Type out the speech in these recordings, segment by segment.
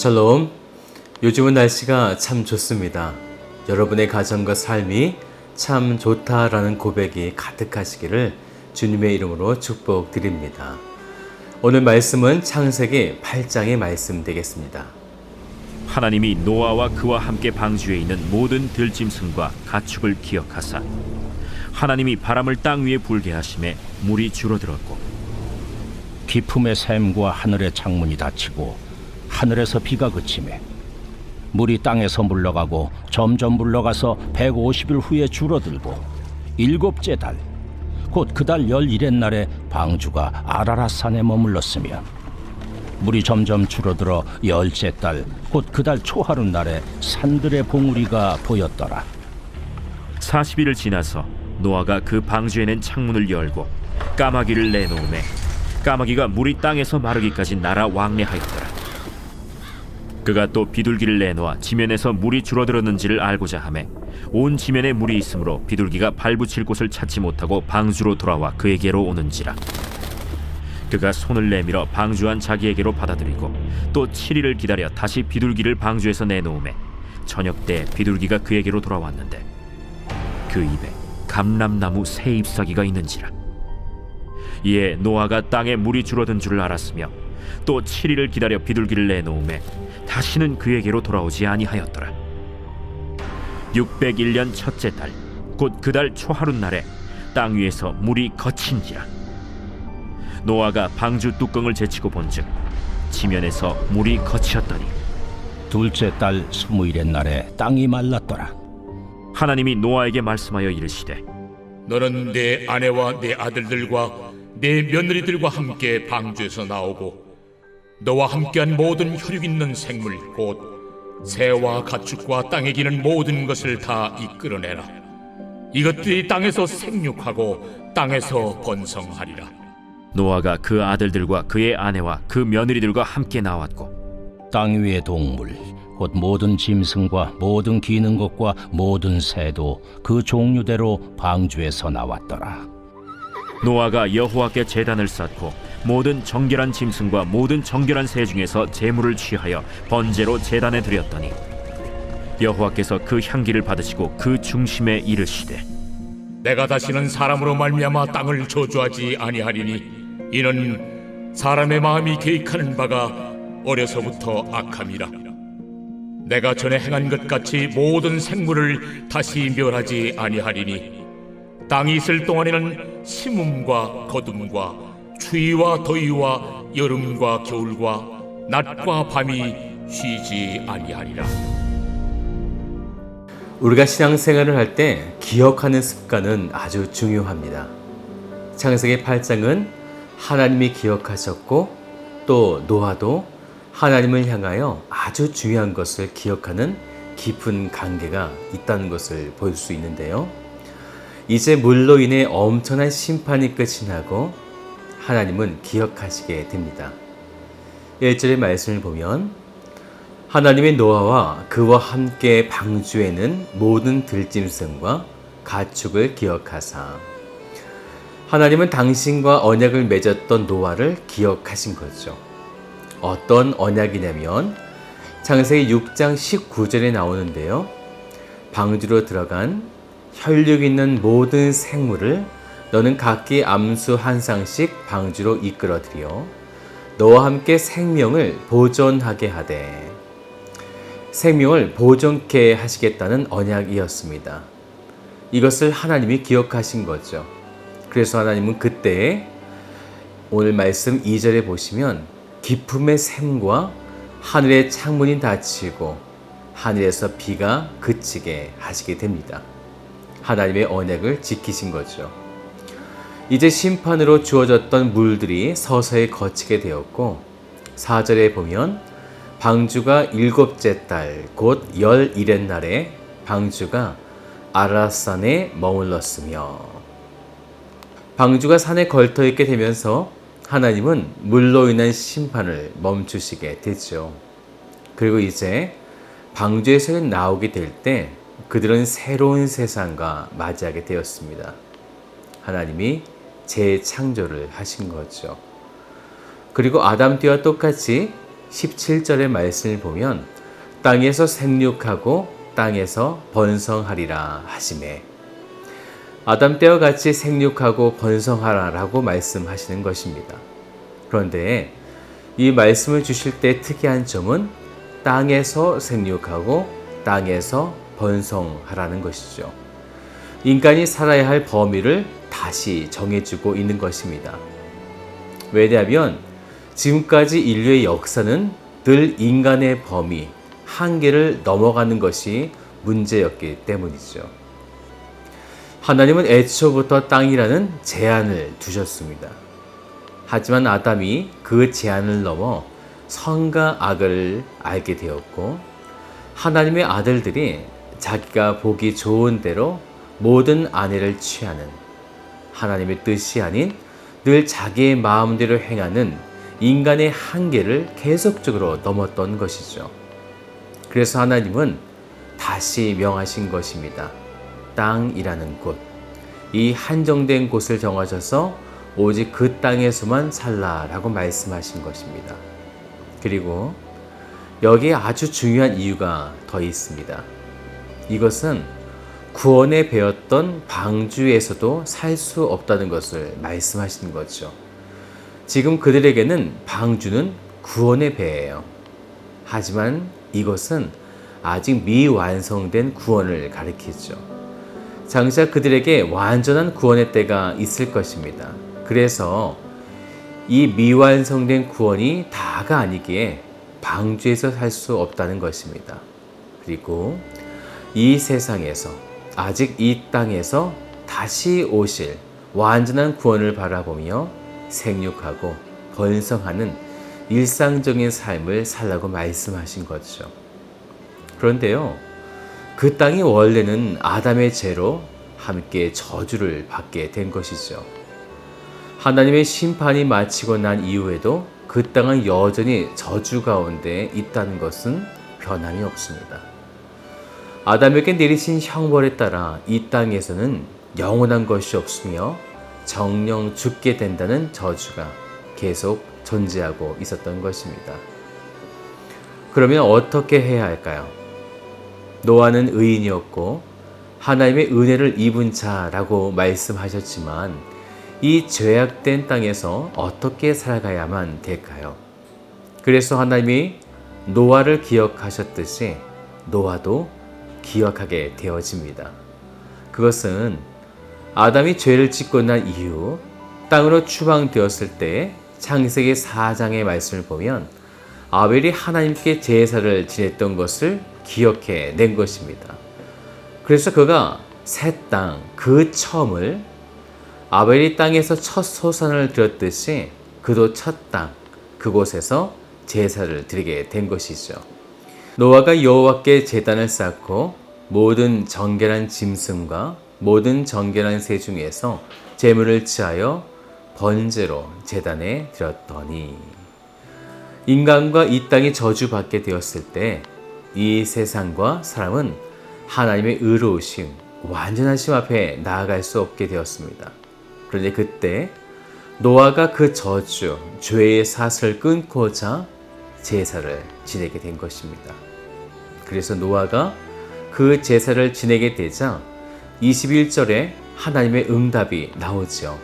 샬롬. 요즘은 날씨가 참 좋습니다. 여러분의 가정과 삶이 참 좋다라는 고백이 가득하시기를 주님의 이름으로 축복드립니다. 오늘 말씀은 창세기 8장의 말씀 되겠습니다. 하나님이 노아와 그와 함께 방주에 있는 모든 들짐승과 가축을 기억하사 하나님이 바람을 땅 위에 불게 하심에 물이 줄어들었고 깊음의 샘과 하늘의 창문이 닫히고 하늘에서 비가 그치매 물이 땅에서 물러가고 점점 물러가서 150일 후에 줄어들고 일곱째 달 곧 그 달 11의 날에 방주가 아라랏산에 머물렀으며 물이 점점 줄어들어 열째 달 곧 그 달 초하룻 날에 산들의 봉우리가 보였더라. 40일을 지나서 노아가 그 방주에 낸 창문을 열고 까마귀를 내놓음에 까마귀가 물이 땅에서 마르기까지 날아 왕래하였더라. 그가 또 비둘기를 내놓아 지면에서 물이 줄어들었는지를 알고자 하매 온 지면에 물이 있으므로 비둘기가 발붙일 곳을 찾지 못하고 방주로 돌아와 그에게로 오는지라. 그가 손을 내밀어 방주 안 자기에게로 받아들이고 또 7일을 기다려 다시 비둘기를 방주에서 내놓음에 저녁 때 비둘기가 그에게로 돌아왔는데 그 입에 감람나무 새 잎사귀가 있는지라. 이에 노아가 땅에 물이 줄어든 줄을 알았으며 또 7일을 기다려 비둘기를 내놓음에 다시는 그에게로 돌아오지 아니하였더라. 601년 첫째 달 곧 그 달 초하룻 날에 땅 위에서 물이 거친지라. 노아가 방주 뚜껑을 제치고 본즉 지면에서 물이 거치었더니 둘째 달 20일의 날에 땅이 말랐더라. 하나님이 노아에게 말씀하여 이르시되 너는 내 아내와 내 아들들과 내 며느리들과 함께 방주에서 나오고 너와 함께한 모든 혈육 있는 생물 곧 새와 가축과 땅에 기는 모든 것을 다 이끌어내라. 이것들이 땅에서 생육하고 땅에서 번성하리라. 노아가 그 아들들과 그의 아내와 그 며느리들과 함께 나왔고 땅 위의 동물 곧 모든 짐승과 모든 기는 것과 모든 새도 그 종류대로 방주에서 나왔더라. 노아가 여호와께 제단을 쌓고 모든 정결한 짐승과 모든 정결한 새 중에서 제물을 취하여 번제로 제단에 드렸더니 여호와께서 그 향기를 받으시고 그 중심에 이르시되 내가 다시는 사람으로 말미암아 땅을 저주하지 아니하리니 이는 사람의 마음이 계획하는 바가 어려서부터 악함이라. 내가 전에 행한 것 같이 모든 생물을 다시 멸하지 아니하리니 땅이 있을 동안에는 심음과 거둠과 추위와 더위와 여름과 겨울과 낮과 밤이 쉬지 아니하리라. 우리가 신앙생활을 할 때 기억하는 습관은 아주 중요합니다. 창세기 8장은 하나님이 기억하셨고 또 노아도 하나님을 향하여 아주 중요한 것을 기억하는 깊은 관계가 있다는 것을 볼 수 있는데요. 이제 물로 인해 엄청난 심판이 끝이 나고 하나님은 기억하시게 됩니다. 1절의 말씀을 보면 하나님의 노아와 그와 함께 방주에는 모든 들짐승과 가축을 기억하사. 하나님은 당신과 언약을 맺었던 노아를 기억하신 거죠. 어떤 언약이냐면 창세기 6장 19절에 나오는데요. 방주로 들어간 혈육 있는 모든 생물을 너는 각기 암수 한 쌍씩 방주로 이끌어들여 너와 함께 생명을 보존하게 하되. 생명을 보존케 하시겠다는 언약이었습니다. 이것을 하나님이 기억하신 거죠. 그래서 하나님은 그때 오늘 말씀 2절에 보시면 깊음의 샘과 하늘의 창문이 닫히고 하늘에서 비가 그치게 하시게 됩니다. 하나님의 언약을 지키신 거죠. 이제 심판으로 주어졌던 물들이 서서히 거치게 되었고 4절에 보면 방주가 일곱째 달 곧 11의 날에 방주가 아라랏산에 머물렀으며. 방주가 산에 걸터있게 되면서 하나님은 물로 인한 심판을 멈추시게 되죠. 그리고 이제 방주에서 나오게 될 때 그들은 새로운 세상과 맞이하게 되었습니다. 하나님이 재창조를 하신 거죠. 그리고 아담 때와 똑같이 17절의 말씀을 보면 땅에서 생육하고 땅에서 번성하리라 하시매, 아담 때와 같이 생육하고 번성하라라고 말씀하시는 것입니다. 그런데 이 말씀을 주실 때 특이한 점은 땅에서 생육하고 땅에서 번성하라는 것이죠. 인간이 살아야 할 범위를 다시 정해주고 있는 것입니다. 왜냐하면 지금까지 인류의 역사는 늘 인간의 범위, 한계를 넘어가는 것이 문제였기 때문이죠. 하나님은 애초부터 땅이라는 제한을 두셨습니다. 하지만 아담이 그 제한을 넘어 선과 악을 알게 되었고, 하나님의 아들들이 자기가 보기 좋은 대로 모든 안위를 취하는, 하나님의 뜻이 아닌 늘 자기의 마음대로 행하는 인간의 한계를 계속적으로 넘었던 것이죠. 그래서 하나님은 다시 명하신 것입니다. 땅이라는 곳, 이 한정된 곳을 정하셔서 오직 그 땅에서만 살라라고 말씀하신 것입니다. 그리고 여기에 아주 중요한 이유가 더 있습니다. 이것은 구원에 배웠던 방주에서도 살 수 없다는 것을 말씀하시는 거죠. 지금 그들에게는 방주는 구원의 배예요. 하지만 이것은 아직 미완성된 구원을 가리키죠. 장차 그들에게 완전한 구원의 때가 있을 것입니다. 그래서 이 미완성된 구원이 다가 아니기에 방주에서 살 수 없다는 것입니다. 그리고 이 세상에서, 아직 이 땅에서 다시 오실 완전한 구원을 바라보며 생육하고 번성하는 일상적인 삶을 살라고 말씀하신 거죠. 그런데요, 그 땅이 원래는 아담의 죄로 함께 저주를 받게 된 것이죠. 하나님의 심판이 마치고 난 이후에도 그 땅은 여전히 저주 가운데 있다는 것은 변함이 없습니다. 아담에게 내리신 형벌에 따라 이 땅에서는 영원한 것이 없으며 정령 죽게 된다는 저주가 계속 존재하고 있었던 것입니다. 그러면 어떻게 해야 할까요? 노아는 의인이었고 하나님의 은혜를 입은 자라고 말씀하셨지만 이 죄악된 땅에서 어떻게 살아가야만 될까요? 그래서 하나님이 노아를 기억하셨듯이 노아도 기억하게 되어집니다. 그것은 아담이 죄를 짓고 난 이후 땅으로 추방되었을 때 창세기 4장의 말씀을 보면 아벨이 하나님께 제사를 지냈던 것을 기억해 낸 것입니다. 그래서 그가 새 땅, 그 처음을 아벨이 땅에서 첫 소산을 드렸듯이 그도 첫 땅, 그곳에서 제사를 드리게 된 것이죠. 노아가 여호와께 제단을 쌓고 모든 정결한 짐승과 모든 정결한 새 중에서 제물을 취하여 번제로 제단에 드렸더니, 인간과 이 땅이 저주받게 되었을 때 이 세상과 사람은 하나님의 의로우심, 완전하심 앞에 나아갈 수 없게 되었습니다. 그런데 그때 노아가 그 저주, 죄의 사슬을 끊고자 제사를 지내게 된 것입니다. 그래서 노아가 그 제사를 지내게 되자 21절에 하나님의 응답이 나오죠.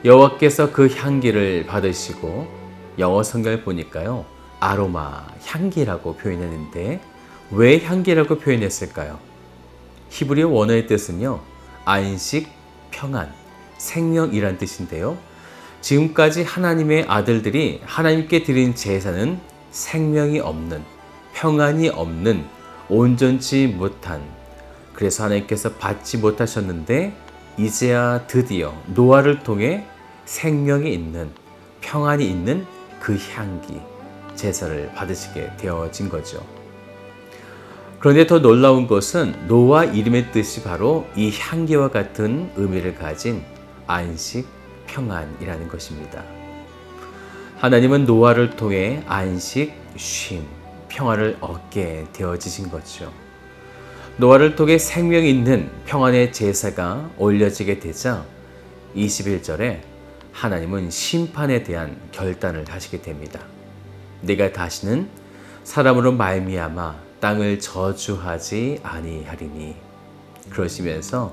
여호와께서 그 향기를 받으시고, 영어 성경을 보니까요, 아로마, 향기라고 표현했는데 왜 향기라고 표현했을까요? 히브리어 원어의 뜻은요, 안식, 평안, 생명이란 뜻인데요. 지금까지 하나님의 아들들이 하나님께 드린 제사는 생명이 없는, 평안이 없는, 온전치 못한, 그래서 하나님께서 받지 못하셨는데 이제야 드디어 노아를 통해 생명이 있는, 평안이 있는 그 향기, 제사를 받으시게 되어진 거죠. 그런데 더 놀라운 것은 노아 이름의 뜻이 바로 이 향기와 같은 의미를 가진 안식, 평안이라는 것입니다. 하나님은 노아를 통해 안식, 쉼, 평안을 얻게 되어지신 거죠. 노아를 통해 생명이 있는 평안의 제사가 올려지게 되자 21절에 하나님은 심판에 대한 결단을 하시게 됩니다. 내가 다시는 사람으로 말미암아 땅을 저주하지 아니하리니. 그러시면서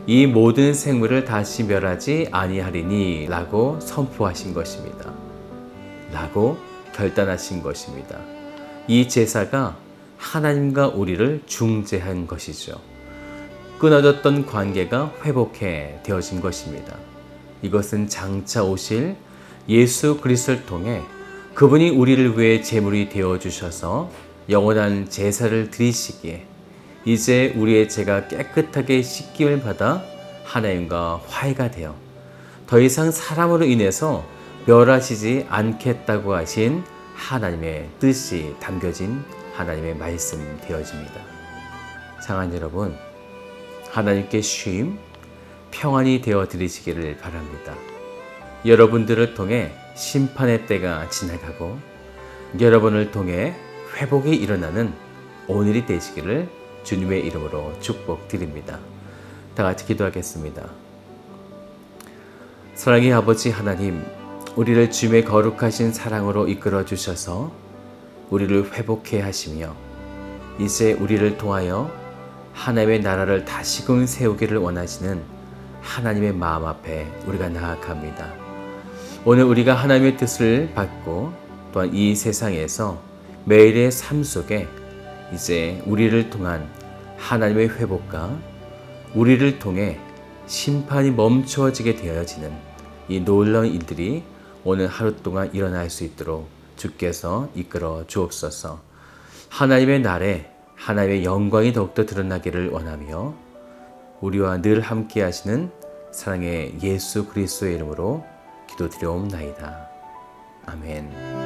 이 모든 생물을 다시 멸하지 아니하리니 라고 선포하신 것입니다. 라고 결단하신 것입니다. 이 제사가 하나님과 우리를 중재한 것이죠. 끊어졌던 관계가 회복해 되어진 것입니다. 이것은 장차 오실 예수 그리스도를 통해 그분이 우리를 위해 제물이 되어 주셔서 영원한 제사를 드리시기에 이제 우리의 죄가 깨끗하게 씻김을 받아 하나님과 화해가 되어 더 이상 사람으로 인해서 멸하시지 않겠다고 하신 하나님의 뜻이 담겨진 하나님의 말씀 되어집니다. 사랑하는 여러분, 하나님께 쉼, 평안이 되어 드리시기를 바랍니다. 여러분들을 통해 심판의 때가 지나가고 여러분을 통해 회복이 일어나는 오늘이 되시기를 주님의 이름으로 축복드립니다. 다 같이 기도하겠습니다. 사랑의 아버지 하나님, 우리를 주님의 거룩하신 사랑으로 이끌어 주셔서 우리를 회복해 하시며 이제 우리를 통하여 하나님의 나라를 다시금 세우기를 원하시는 하나님의 마음 앞에 우리가 나아갑니다. 오늘 우리가 하나님의 뜻을 받고 또한 이 세상에서 매일의 삶 속에 이제 우리를 통한 하나님의 회복과 우리를 통해 심판이 멈추어지게 되어지는 이 놀라운 일들이 오늘 하루 동안 일어날 수 있도록 주께서 이끌어 주옵소서. 하나님의 날에 하나님의 영광이 더욱더 드러나기를 원하며 우리와 늘 함께 하시는 사랑의 예수 그리스도의 이름으로 기도드려옵나이다. 아멘.